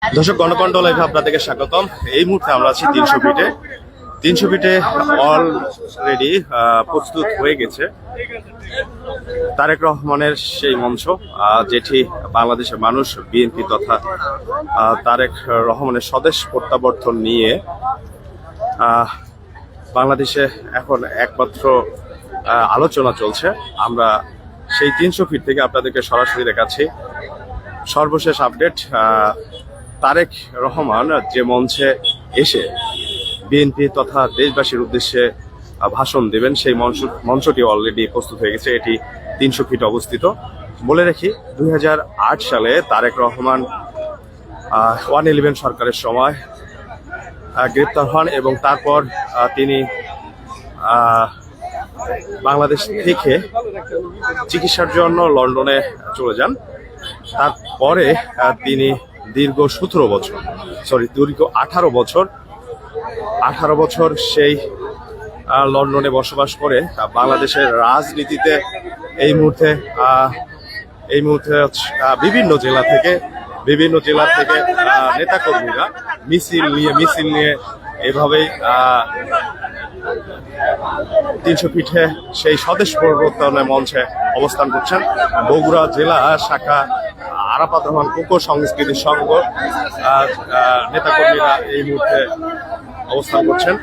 দর্শক, গণকণ্ঠ লাইভে আপনাদেরকে স্বাগতম। এই মুহূর্তে আমরা আছি 300 ফিটে অলরেডি প্রস্তুত হয়ে গেছে তারেক রহমানের সেই মঞ্চ, যেটি বাংলাদেশের মানুষ বিএনপি তথা তারেক রহমানের স্বদেশ প্রত্যাবর্তন নিয়ে বাংলাদেশে এখন একমাত্র আলোচনা চলছে। আমরা সেই 300 ফিট থেকে আপনাদেরকে সরাসরি দেখাচ্ছি সর্বশেষ আপডেট। তারেক রহমান যে মঞ্চে এসে বিএনপি তথা দেশবাসীর উদ্দেশ্যে ভাষণ দেবেন, সেই মঞ্চটি অলরেডি প্রস্তুত হয়ে গেছে। এটি 300 ফিট অবস্থিত। বলে রাখি, 2008 সালে তারেক রহমান 111 সরকারের সময় গ্রেপ্তার হন এবং তারপর তিনি বাংলাদেশ থেকে চিকিৎসার জন্য লন্ডনে চলে যান। তারপরে তিনি দীর্ঘ 18 বছর সেই লন্ডনে বসবাস করে বাংলাদেশের রাজনীতিতে এই মুহূর্তে বিভিন্ন জেলা থেকে নেতাকর্মীরা মিছিল নিয়ে এভাবেই 300 ফিটে সেই স্বদেশ প্রবর্তনের মঞ্চে অবস্থান করছেন। বগুড়া জেলা শাখা আরাফাত রহমান কোকো সংস্কৃতি সংঘ নেতাকর্মীরা এই মুহূর্তে অবস্থান করছেন।